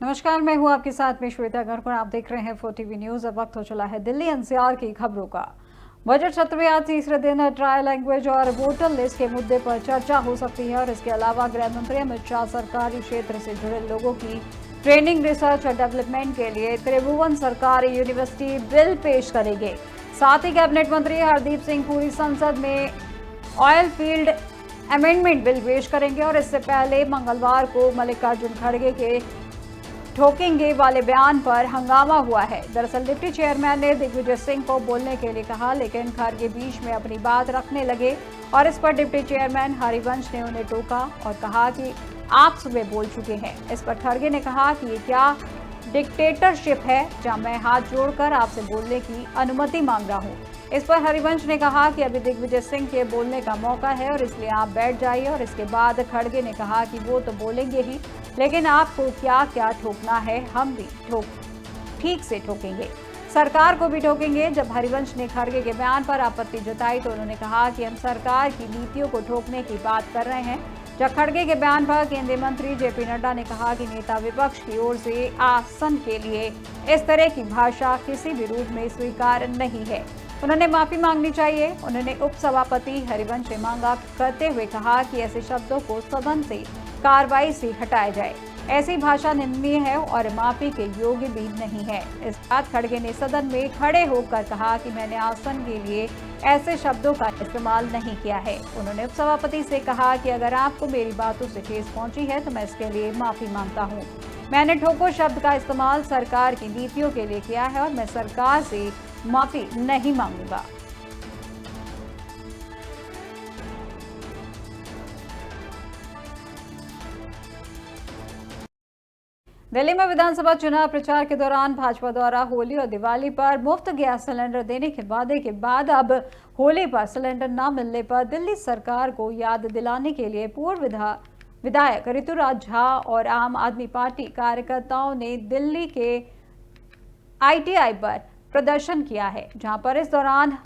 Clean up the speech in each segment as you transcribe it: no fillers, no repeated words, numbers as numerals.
नमस्कार, मैं हूं आपके साथ में श्वेता गर्ग। आप देख रहे हैं 4TV न्यूज। अब वक्त हो चला है दिल्ली एनसीआर की खबरों का। बजट सत्र में आज तीसरे दिन ट्रायल लैंग्वेज और वोटर लिस्ट के मुद्दे पर चर्चा हो सकती है और इसके अलावा गृह मंत्री अमित शाह सरकारी क्षेत्र से जुड़े लोगों की ट्रेनिंग, रिसर्च और डेवलपमेंट के लिए त्रिभुवन सरकारी यूनिवर्सिटी बिल पेश करेंगे। साथ ही कैबिनेट मंत्री हरदीप सिंह पुरी संसद में ऑयल फील्ड अमेंडमेंट बिल पेश करेंगे और इससे पहले मंगलवार को मल्लिकार्जुन खड़गे के ठोकेंगे वाले बयान पर हंगामा हुआ है। दरअसल डिप्टी चेयरमैन ने दिग्विजय सिंह को बोलने के लिए कहा, लेकिन खड़गे बीच में अपनी बात रखने लगे और इस पर डिप्टी चेयरमैन हरिवंश ने उन्हें टोका और कहा कि आप सुबह बोल चुके हैं। इस पर खड़गे ने कहा कि ये क्या डिक्टेटरशिप है जहां मैं हाथ जोड़कर आपसे बोलने की अनुमति मांग रहा हूं। इस पर हरिवंश ने कहा कि अभी दिग्विजय सिंह के बोलने का मौका है और इसलिए आप बैठ जाइए। और इसके बाद खड़गे ने कहा कि वो तो बोलेंगे ही, लेकिन आपको क्या क्या ठोकना है हम भी ठीक से ठोकेंगे, सरकार को भी ठोकेंगे। जब हरिवंश ने खड़गे के बयान पर आपत्ति जताई तो उन्होंने कहा कि हम सरकार की नीतियों को ठोकने की बात कर रहे हैं। जब खड़गे के बयान पर केंद्रीय मंत्री जेपी नड्डा ने कहा कि नेता विपक्ष की ओर से आसन के लिए इस तरह की भाषा किसी भी रूप में स्वीकार नहीं है, उन्होंने माफी मांगनी चाहिए। उन्होंने उपसभापति हरिवंश से मांगा करते हुए कहा कि ऐसे शब्दों को सदन से कार्रवाई से हटाया जाए। ऐसी भाषा निंदनीय है और माफी के योग्य भी नहीं है। इस बात खड़गे ने सदन में खड़े होकर कहा कि मैंने आसन के लिए ऐसे शब्दों का इस्तेमाल नहीं किया है। उन्होंने उपसभापति से कहा कि अगर आपको मेरी बातों से ठेस पहुंची है तो मैं इसके लिए माफी मांगता हूं। मैंने ठोको शब्द का इस्तेमाल सरकार की नीतियों के लिए किया है और मैं सरकार से माफी नहीं मांगूंगा। दिल्ली में विधानसभा चुनाव प्रचार के दौरान भाजपा द्वारा होली और दिवाली पर मुफ्त गैस सिलेंडर देने के वादे के बाद अब होली पर सिलेंडर न मिलने पर दिल्ली सरकार को याद दिलाने के लिए पूर्व विधायक ऋतुराज झा और आम आदमी पार्टी कार्यकर्ताओं ने दिल्ली के ITI पर प्रदर्शन किया है, जहां पर इस दौरान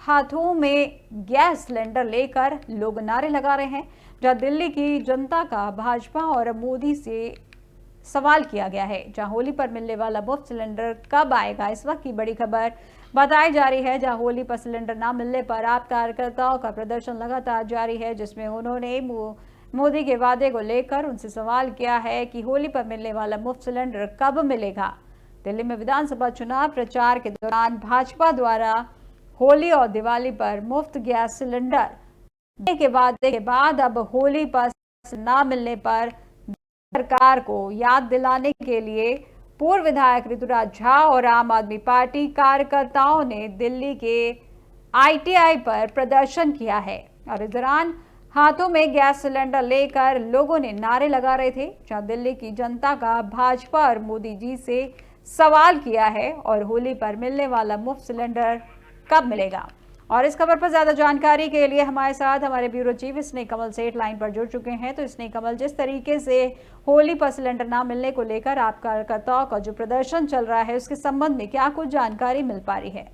हाथों में गैस सिलेंडर लेकर लोग नारे लगा रहे हैं। जहां दिल्ली की जनता का भाजपा और मोदी से सवाल किया गया है, जहां होली पर मिलने वाला मुफ्त सिलेंडर कब आएगा, इस वक्त की बड़ी खबर बताई जा रही है। जहां होली पर सिलेंडर ना मिलने पर आप कार्यकर्ताओं का प्रदर्शन लगातार जारी है, जिसमें उन्होंने मोदी के वादे को लेकर उनसे सवाल किया है कि होली पर मिलने वाला मुफ्त सिलेंडर कब मिलेगा। दिल्ली में विधानसभा चुनाव प्रचार के दौरान भाजपा द्वारा होली और दिवाली पर मुफ्त गैस सिलेंडर देने के वादे के बाद अब होली पर न मिलने पर सरकार को याद दिलाने के लिए पूर्व विधायक ऋतुराज झा और आम आदमी पार्टी कार्यकर्ताओं ने दिल्ली के ITI पर प्रदर्शन किया है और इस दौरान हाथों में गैस सिलेंडर लेकर लोगों ने नारे लगा रहे थे। जहां दिल्ली की जनता का भाजपा और मोदी जी से सवाल किया है और होली पर मिलने वाला मुफ्त सिलेंडर कब मिलेगा। और इस खबर पर ज्यादा जानकारी के लिए हमारे साथ हमारे ब्यूरो चीफ स्नेह कमल सेठ लाइन पर जुड़ चुके हैं। तो स्नेह कमल, जिस तरीके से होली पर सिलेंडर ना मिलने को लेकर आप कार्यकर्ताओं का जो प्रदर्शन चल रहा है, उसके संबंध में क्या कुछ जानकारी मिल पा रही है?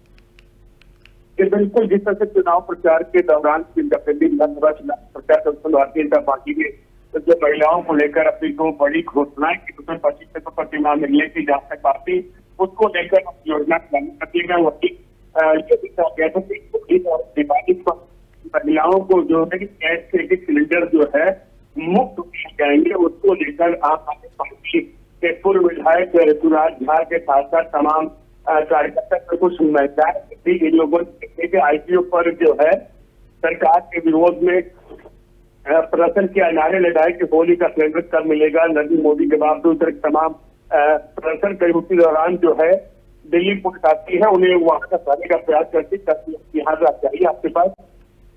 बिल्कुल, जिस तरह से चुनाव प्रचार के दौरान विधानसभा चुनाव प्रचार भारतीय जनता पार्टी ने जो महिलाओं को लेकर अपनी दो बड़ी घोषणाएं की, उसमें 25% प्रतिमाह मिलने की जहां तक पार्टी उसको लेकर योजना करने वही ये भी कहा गया था कि दिवाली पर महिलाओं को जो है गैस सिलेंडर जो है मुफ्त दिए जाएंगे। उसको लेकर आम आदमी पार्टी के पूर्व विधायक ऋतुराज झा के साथ साथ तमाम कार्यकर्ता कुछ महिलाएं इन लोगों ने IPO पर जो है सरकार के विरोध में प्रदर्शन किया, नारे लगाए कि होली का सिलेंडर कब मिलेगा। नरेंद्र मोदी के बावजूद तमाम प्रदर्शन करी। उसी दौरान जो है दिल्ली पुलिस आती है, उन्हें वहां का जाने का प्रयास करती है, यहाँ से चाहिए आपके पास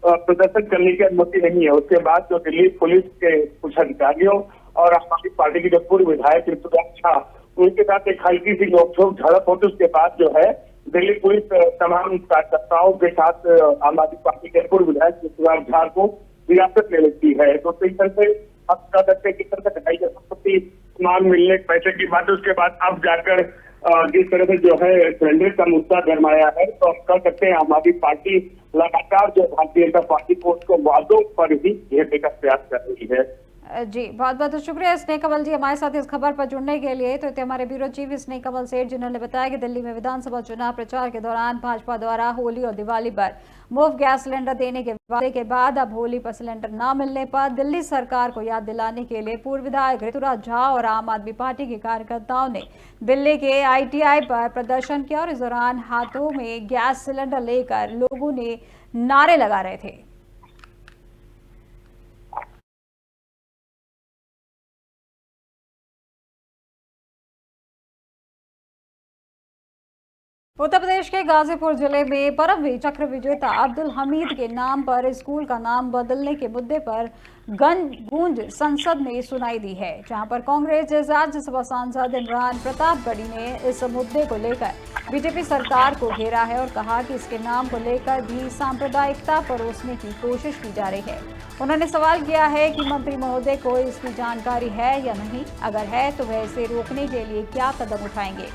प्रदर्शन करने की अनुमति नहीं है। उसके बाद जो दिल्ली पुलिस के कुछ अधिकारियों और आम आदमी पार्टी के जो पूर्व विधायक ऋतुराज झा, उनके साथ एक हल्की सी नोकझोंक झड़प होती। उसके बाद जो है दिल्ली पुलिस तमाम कार्यकर्ताओं के साथ आम आदमी पार्टी के पूर्व विधायक ऋतुराज झा को हिरासत ले लेती है। तो इस तरह से अब कह सकते किस तरह से ढाई संपत्ति सामान मिलने पैसे की बात, उसके बाद अब जाकर जिस तरह से जो है सिलेंडर का मुद्दा गरमाया है, तो हम कह सकते हैं आम आदमी पार्टी लगातार जो भारतीय जनता पार्टी को उसको वादों पर ही घेरने का प्रयास कर रही है। जी, बहुत बहुत शुक्रिया स्नेह कंवल जी हमारे साथ इस खबर पर जुड़ने के लिए। तो थे हमारे ब्यूरो चीफ स्नेह कंवल सेठ, जिन्होंने बताया कि दिल्ली में विधानसभा चुनाव प्रचार के दौरान भाजपा द्वारा होली और दिवाली पर मुफ्त गैस सिलेंडर देने के वादे के बाद अब होली पर सिलेंडर न मिलने पर दिल्ली सरकार को याद दिलाने के लिए पूर्व विधायक ऋतुराज झा और आम आदमी पार्टी के कार्यकर्ताओं ने दिल्ली के ITI पर प्रदर्शन किया और इस दौरान हाथों में गैस सिलेंडर लेकर लोगों ने नारे लगा रहे थे। उत्तर प्रदेश के गाजीपुर जिले में परमवीर चक्र विजेता अब्दुल हमीद के नाम पर स्कूल का नाम बदलने के मुद्दे पर गूंज संसद में सुनाई दी है, जहां पर कांग्रेस राज्यसभा सांसद इमरान प्रतापगढ़ी ने इस मुद्दे को लेकर बीजेपी सरकार को घेरा है और कहा कि इसके नाम को लेकर भी सांप्रदायिकता परोसने की कोशिश की जा रही है। उन्होंने सवाल किया है कि मंत्री महोदय को इसकी जानकारी है या नहीं, अगर है तो वह इसे रोकने के लिए क्या कदम उठाएंगे।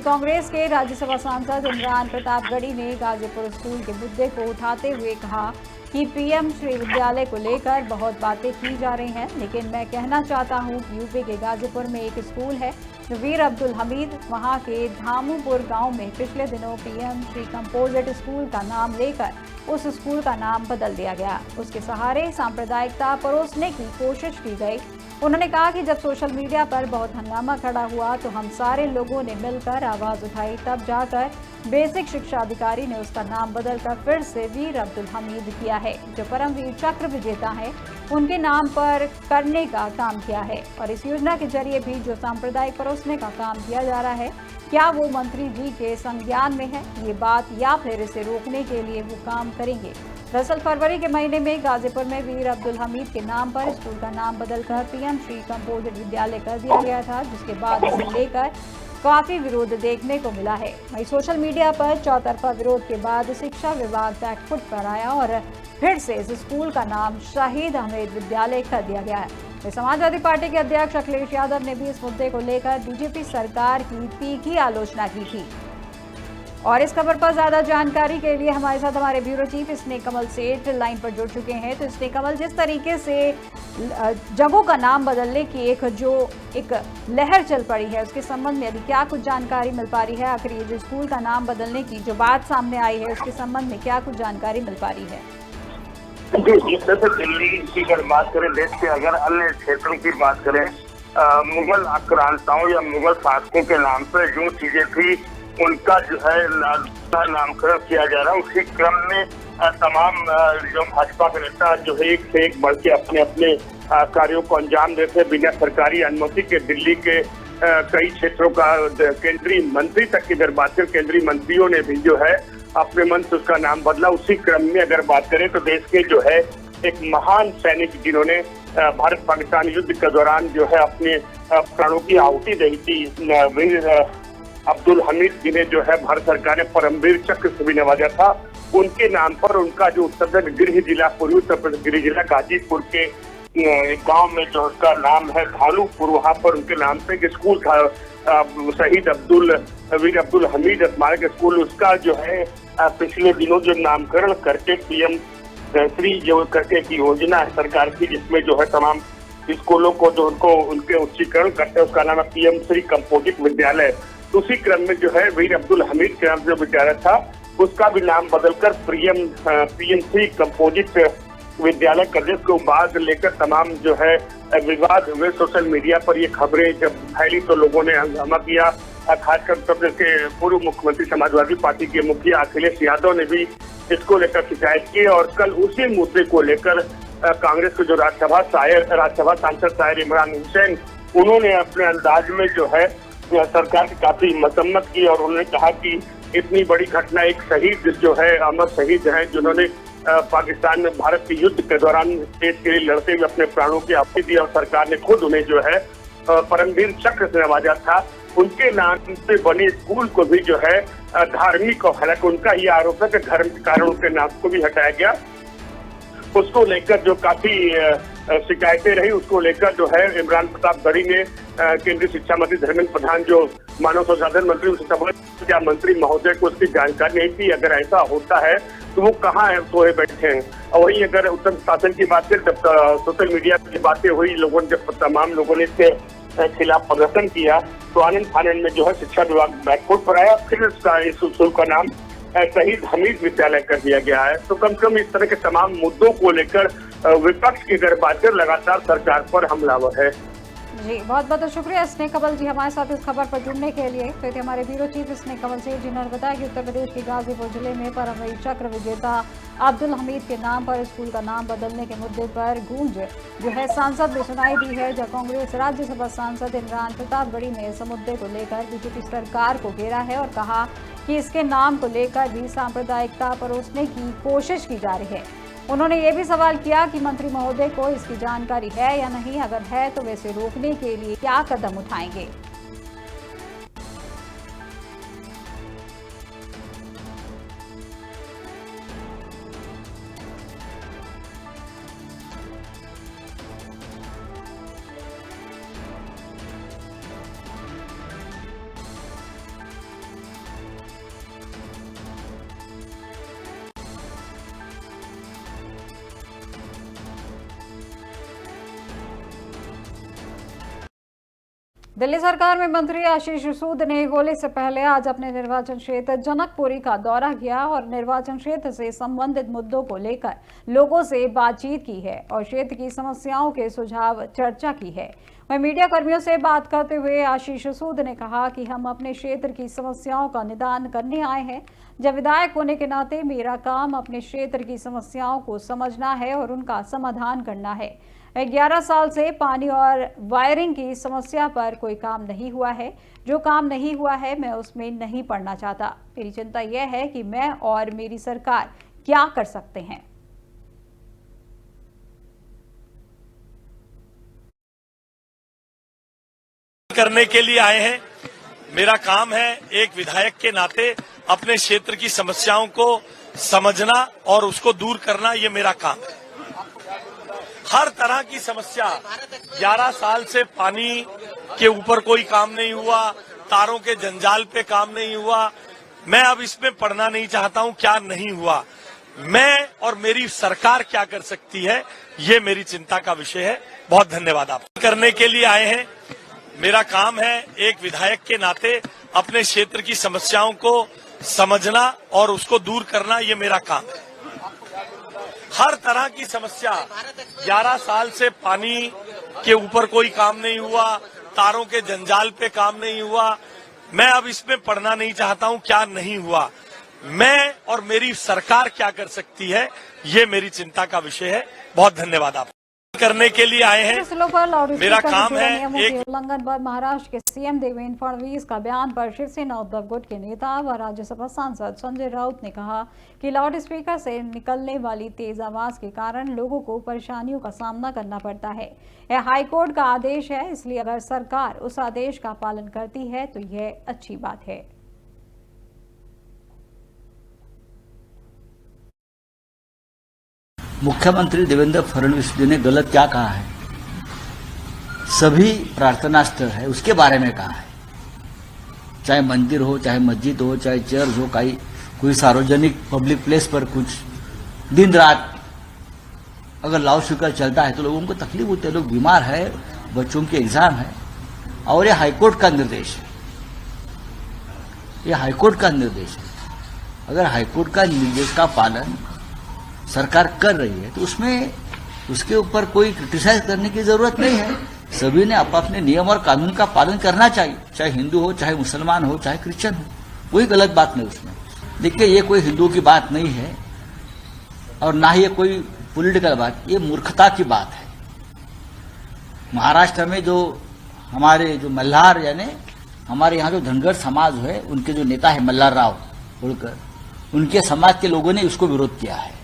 कांग्रेस के राज्यसभा सांसद इमरान प्रतापगढ़ी ने गाजीपुर स्कूल के मुद्दे को उठाते हुए कहा कि PM श्री विद्यालय को लेकर बहुत बातें की जा रही हैं, लेकिन मैं कहना चाहता हूं कि यूपी के गाजीपुर में एक स्कूल है वीर अब्दुल हमीद, वहां के धामूपुर गांव में पिछले दिनों PM श्री कंपोजिट स्कूल का नाम लेकर उस स्कूल का नाम बदल दिया गया। उसके सहारे सांप्रदायिकता परोसने की कोशिश की गई। उन्होंने कहा कि जब सोशल मीडिया पर बहुत हंगामा खड़ा हुआ तो हम सारे लोगों ने मिलकर आवाज उठाई, तब जाकर बेसिक शिक्षा अधिकारी ने उसका नाम बदलकर फिर से वीर अब्दुल हमीद किया है, जो परमवीर चक्र विजेता है उनके नाम पर करने का काम किया है। और इस योजना के जरिए भी जो सांप्रदायिक परोसने का काम किया जा रहा है, क्या वो मंत्री जी के संज्ञान में है ये बात, या फिर इसे रोकने के लिए वो काम करेंगे। दरअसल फरवरी के महीने में गाजीपुर में वीर अब्दुल हमीद के नाम पर स्कूल का नाम बदलकर PM श्री कंपोजिट विद्यालय कर दिया गया था, जिसके बाद इसे लेकर काफी विरोध देखने को मिला है। वहीं सोशल मीडिया पर चौतरफा विरोध के बाद शिक्षा विभाग बैकफुट पर आया और फिर से इस स्कूल का नाम शहीद अहमद विद्यालय कर दिया गया है। समाजवादी पार्टी के अध्यक्ष अखिलेश यादव ने भी इस मुद्दे को लेकर बीजेपी सरकार की तीखी आलोचना की थी। और इस खबर पर ज्यादा जानकारी के लिए हमारे साथ हमारे ब्यूरो चीफ स्नेह कंवल सेठ लाइन पर जुड़ चुके हैं। तो स्नेह कंवल, जिस तरीके से जगहों का नाम बदलने की एक लहर चल पड़ी है, उसके संबंध में अभी क्या कुछ जानकारी मिल पा रही है? आखिर ये जो स्कूल का नाम बदलने की जो बात सामने आई है, उसके संबंध में क्या कुछ जानकारी मिल पा रही है? जिस तरह से दिल्ली की अगर बात करें, देश के अगर अन्य क्षेत्रों की बात करें, मुगल आक्रांताओं या मुगल शासकों के नाम पर जो चीजें थी उनका जो है नामकरण किया जा रहा है, उसी क्रम में तमाम जो भाजपा के नेता जो है एक से एक बढ़ के अपने अपने कार्यों को अंजाम देते बिना सरकारी अनुमति के। दिल्ली के कई क्षेत्रों का केंद्रीय मंत्री तक की अगर बात करें, केंद्रीय मंत्रियों ने भी जो है अपने मन से उसका नाम बदला। उसी क्रम में अगर बात करें तो देश के जो है एक महान सैनिक जिन्होंने भारत पाकिस्तान युद्ध के दौरान जो है अपने प्राणों की आहुति दी थी, वीर अब्दुल हमीद, जिन्हें जो है भारत सरकार ने परमवीर चक्र से भी नवाजा था, उनके नाम पर उनका जो उत्तर गृह जिला, पूर्वी उत्तर प्रदेश गृह जिला गाजीपुर के गांव में जो उसका नाम है धालूपुर, वहां पर उनके नाम पे एक स्कूल था, शहीद वीर अब्दुल हमीद स्मारक स्कूल। उसका जो है पिछले दिनों जो नामकरण करके PM श्री जो करके एक योजना है सरकार की, जिसमें जो है तमाम स्कूलों को जो उनके उच्चीकरण करते हैं, उसका नाम है PM श्री कंपोजिट विद्यालय। उसी क्रम में जो है वीर अब्दुल हमीद के नाम जो विद्यालय था उसका भी नाम बदलकर PM श्री कंपोजिट विद्यालय करने को बाद लेकर तमाम जो है विवाद हुए। सोशल मीडिया पर ये खबरें जब फैली तो लोगों ने हंगामा किया, खासकर उत्तर प्रदेश के पूर्व मुख्यमंत्री समाजवादी पार्टी के मुखिया अखिलेश यादव ने भी इसको लेकर शिकायत की। और कल उसी मुद्दे को लेकर कांग्रेस के जो राज्यसभा सांसद साहिर इमरान हुसैन, उन्होंने अपने अंदाज में जो है सरकार की काफी मसम्मत की और उन्होंने कहा कि इतनी बड़ी घटना, एक शहीद जो है अमर शहीद है जिन्होंने पाकिस्तान में भारत के युद्ध के दौरान देश के लिए लड़ते हुए अपने प्राणों की आहुति दी और सरकार ने खुद उन्हें जो है परमवीर चक्र से नवाजा था, उनके नाम से बने स्कूल को भी जो है धार्मिक, और हालांकि उनका ये आरोप है कि धर्म के कारण उनके नाम को भी हटाया गया। उसको लेकर जो काफी शिकायतें रही, उसको लेकर जो है इमरान प्रतापगढ़ी ने केंद्रीय शिक्षा मंत्री धर्मेंद्र प्रधान जो मानव संसाधन मंत्री, उनसे सवाल किया मंत्री महोदय को उसकी जानकारी नहीं थी, अगर ऐसा होता है तो वो कहाँ है सोए बैठे हैं। और वही अगर उत्तम शासन की बात करें, जब सोशल मीडिया की बातें हुई, लोगों ने जब तमाम लोगों ने इसके खिलाफ प्रदर्शन किया, तो आनंद फानंद में जो है शिक्षा विभाग बैकफुट पर आया। फिर इस स्कूल का नाम शहीद हमीद विद्यालय कर दिया गया है। तो कम से कम इस तरह के तमाम मुद्दों को लेकर विपक्ष की अगर बात करें, लगातार सरकार पर हमलावर है। जी, बहुत बहुत शुक्रिया स्नेह कमल जी हमारे साथ इस खबर पर जुड़ने के लिए। तो थे हमारे ब्यूरो चीफ स्नेह कमल जी, जिन्होंने बताया कि उत्तर प्रदेश के गाजीपुर जिले में परमवीर चक्र विजेता अब्दुल हमीद के नाम पर स्कूल का नाम बदलने के मुद्दे पर गूंज जो है सांसद ने सुनाई दी है। जब कांग्रेस राज्यसभा सांसद इमरान प्रतापगढ़ी ने इस मुद्दे को लेकर बीजेपी सरकार को घेरा है और कहा कि इसके नाम को लेकर भी सांप्रदायिकता परोसने की कोशिश की जा रही है। उन्होंने ये भी सवाल किया कि मंत्री महोदय को इसकी जानकारी है या नहीं, अगर है तो वैसे रोकने के लिए क्या कदम उठाएंगे। दिल्ली सरकार में मंत्री आशीष सूद ने होली से पहले आज अपने निर्वाचन क्षेत्र जनकपुरी का दौरा किया और निर्वाचन क्षेत्र से संबंधित मुद्दों को लेकर लोगों से बातचीत की है और क्षेत्र की समस्याओं के सुझाव चर्चा की है। वहीं मीडिया कर्मियों से बात करते हुए आशीष सूद ने कहा कि हम अपने क्षेत्र की समस्याओं का निदान करने आए हैं। जब विधायक होने के नाते मेरा काम अपने क्षेत्र की समस्याओं को समझना है और उनका समाधान करना है। 11 साल से पानी और वायरिंग की समस्या पर कोई काम नहीं हुआ है। जो काम नहीं हुआ है मैं उसमें नहीं पड़ना चाहता। मेरी चिंता यह है कि मैं और मेरी सरकार क्या कर सकते हैं। करने के लिए आए हैं। मेरा काम है एक विधायक के नाते अपने क्षेत्र की समस्याओं को समझना और उसको दूर करना, ये मेरा काम है। हर तरह की समस्या, 11 साल से पानी के ऊपर कोई काम नहीं हुआ, तारों के जंजाल पे काम नहीं हुआ। मैं अब इसमें पढ़ना नहीं चाहता हूं क्या नहीं हुआ, मैं और मेरी सरकार क्या कर सकती है, ये मेरी चिंता का विषय है। बहुत धन्यवाद। आप करने के लिए आए हैं। मेरा काम है एक विधायक के नाते अपने क्षेत्र की समस्याओं को समझना और उसको दूर करना, ये मेरा काम है। हर तरह की समस्या, 11 साल से पानी के ऊपर कोई काम नहीं हुआ, तारों के जंजाल पे काम नहीं हुआ। मैं अब इसमें पढ़ना नहीं चाहता हूं क्या नहीं हुआ, मैं और मेरी सरकार क्या कर सकती है, ये मेरी चिंता का विषय है। बहुत धन्यवाद। आप करने के लिए आए हैं। मेरा काम है एक उल्लंघन पर महाराष्ट्र के सीएम देवेंद्र फडणवीस का बयान पर शिवसेना उद्धव गुट के नेता व राज्यसभा सांसद संजय राउत ने कहा कि लाउड स्पीकर से निकलने वाली तेज आवाज के कारण लोगों को परेशानियों का सामना करना पड़ता है। यह हाईकोर्ट का आदेश है, इसलिए अगर सरकार उस आदेश का पालन करती है तो यह अच्छी बात है। मुख्यमंत्री देवेंद्र फडणवीस जी ने गलत क्या कहा है? सभी प्रार्थना स्थल है उसके बारे में कहा है, चाहे मंदिर हो, चाहे मस्जिद हो, चाहे चर्च हो, कोई सार्वजनिक पब्लिक प्लेस पर कुछ दिन रात अगर लाउड स्पीकर चलता है तो लोगों को तकलीफ होती है, लोग बीमार है, बच्चों की एग्जाम है और ये हाईकोर्ट का निर्देश है। ये हाईकोर्ट का निर्देश है। अगर हाईकोर्ट का निर्देश का पालन सरकार कर रही है तो उसमें उसके ऊपर कोई क्रिटिसाइज करने की जरूरत नहीं है। सभी ने अपने नियम और कानून का पालन करना चाहिए, चाहे हिंदू हो, चाहे मुसलमान हो, चाहे क्रिश्चियन हो, कोई गलत बात नहीं उसमें। देखिए, ये कोई हिंदू की बात नहीं है और ना ही ये कोई पॉलिटिकल बात, ये मूर्खता की बात है। महाराष्ट्र में जो हमारे जो मल्हार यानी हमारे यहाँ जो धनगर समाज है, उनके जो नेता है मल्हार राव होलकर, उनके समाज के लोगों ने उसको विरोध किया है।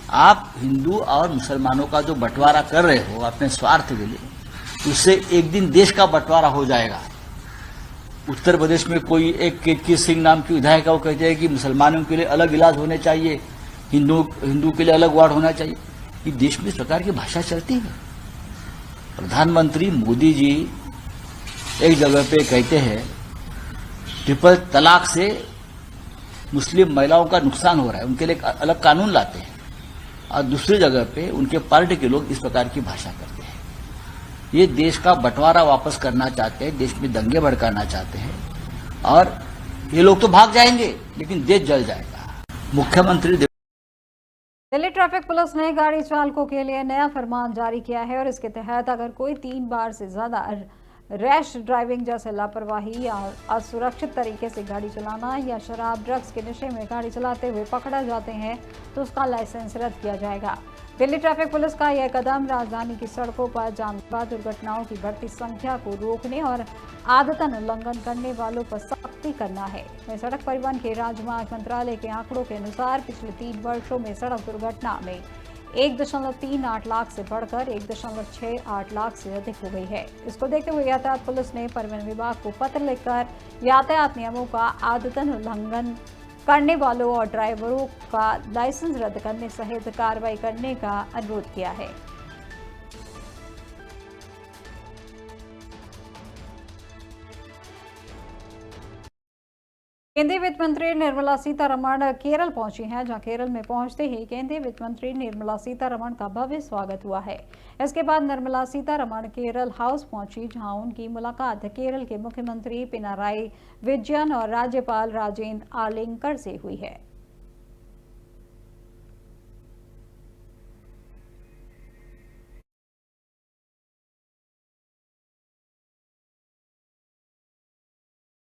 आप हिंदू और मुसलमानों का जो बंटवारा कर रहे हो अपने स्वार्थ के लिए, उससे एक दिन देश का बंटवारा हो जाएगा। उत्तर प्रदेश में कोई एक केतकी सिंह नाम की विधायक वो कहते हैं कि मुसलमानों के लिए अलग इलाज होने चाहिए, हिंदू के लिए अलग वार्ड होना चाहिए। ये देश में इस प्रकार की भाषा चलती है। प्रधानमंत्री मोदी जी एक जगह पे कहते हैं ट्रिपल तलाक से मुस्लिम महिलाओं का नुकसान हो रहा है, उनके लिए अलग कानून लाते हैं। और दूसरी जगह पे उनके पार्टी के लोग इस प्रकार की भाषा करते हैं। ये देश का बंटवारा वापस करना चाहते हैं, देश में दंगे भड़काना चाहते हैं और ये लोग तो भाग जाएंगे लेकिन देश जल जाएगा। मुख्यमंत्री दिल्ली ट्रैफिक पुलिस ने गाड़ी चालकों के लिए नया फरमान जारी किया है और इसके तहत अगर कोई 3 बार से ज्यादा रैश ड्राइविंग जैसे लापरवाही या असुरक्षित तरीके से गाड़ी चलाना या शराब ड्रग्स के नशे में गाड़ी चलाते हुए पकड़ा जाते हैं तो उसका लाइसेंस रद्द किया जाएगा। दिल्ली ट्रैफिक पुलिस का यह कदम राजधानी की सड़कों पर जानलेवा दुर्घटनाओं की बढ़ती संख्या को रोकने और आदतन उल्लंघन करने वालों पर सख्ती करना है। सड़क परिवहन के राजमार्ग मंत्रालय के आंकड़ों के अनुसार पिछले 3 वर्षों में सड़क दुर्घटना में 1.38 लाख से बढ़कर 1.68 लाख से अधिक हो गई है। इसको देखते हुए यातायात पुलिस ने परिवहन विभाग को पत्र लिखकर यातायात नियमों का आदतन उल्लंघन करने वालों और ड्राइवरों का लाइसेंस रद्द करने सहित कार्रवाई करने का अनुरोध किया है। केंद्रीय वित्त मंत्री निर्मला सीतारमण केरल पहुंची हैं, जहां केरल में पहुंचते ही केंद्रीय वित्त मंत्री निर्मला सीतारमण का भव्य स्वागत हुआ है। इसके बाद निर्मला सीतारमण केरल हाउस पहुंची, जहां उनकी मुलाकात केरल के मुख्यमंत्री पिनाराई विजयन और राज्यपाल राजेंद्र आर्लेकर से हुई है।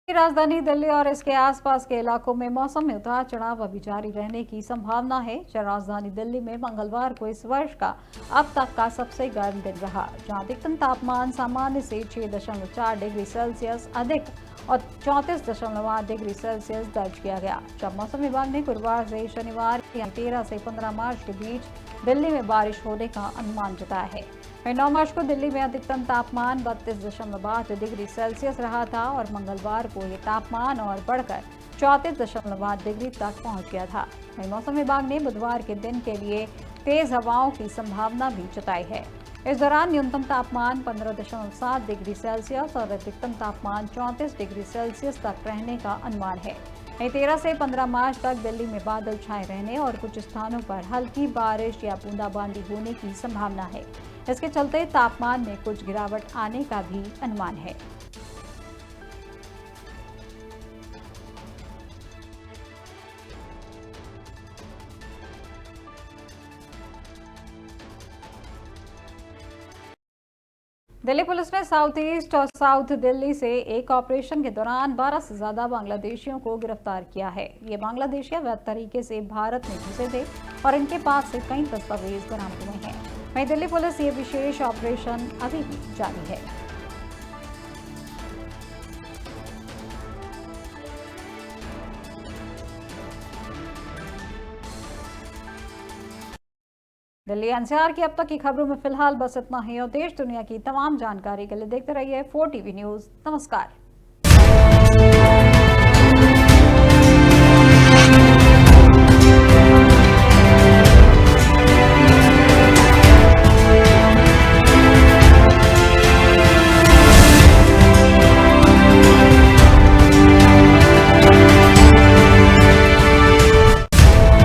राजधानी दिल्ली और इसके आसपास के इलाकों में मौसम में उतार चढ़ाव अभी जारी रहने की संभावना है। राजधानी दिल्ली में मंगलवार को इस वर्ष का अब तक का सबसे गर्म दिन रहा, जहां अधिकतम तापमान सामान्य से 6.4 डिग्री सेल्सियस अधिक और 34.8 डिग्री सेल्सियस दर्ज किया गया। जब मौसम विभाग ने गुरुवार से शनिवार 13 से 15 मार्च के बीच दिल्ली में बारिश होने का अनुमान जताया है। 9 मार्च को दिल्ली में अधिकतम तापमान 32.8 डिग्री सेल्सियस रहा था और मंगलवार को ये तापमान और बढ़कर 34.8 डिग्री तक पहुंच गया था। मौसम विभाग ने बुधवार के दिन के लिए तेज हवाओं की संभावना भी जताई है। इस दौरान न्यूनतम तापमान 15.7 डिग्री सेल्सियस और अधिकतम तापमान 34 डिग्री सेल्सियस तक रहने का अनुमान है। 13 से 15 मार्च तक दिल्ली में बादल छाए रहने और कुछ स्थानों पर हल्की बारिश या बूंदाबांदी होने की संभावना है। इसके चलते तापमान में कुछ गिरावट आने का भी अनुमान है। दिल्ली पुलिस ने साउथ ईस्ट और साउथ दिल्ली से एक ऑपरेशन के दौरान 12 से ज्यादा बांग्लादेशियों को गिरफ्तार किया है। ये बांग्लादेशी अवैध तरीके से भारत में घुसे थे और इनके पास से कई दस्तावेज बरामद हुए हैं। वहीं दिल्ली पुलिस ये विशेष ऑपरेशन अभी भी जारी है। दिल्ली एनसीआर की अब तक की खबरों में फिलहाल बस इतना ही और देश दुनिया की तमाम जानकारी के लिए देखते रहिए 4 टीवी न्यूज। नमस्कार।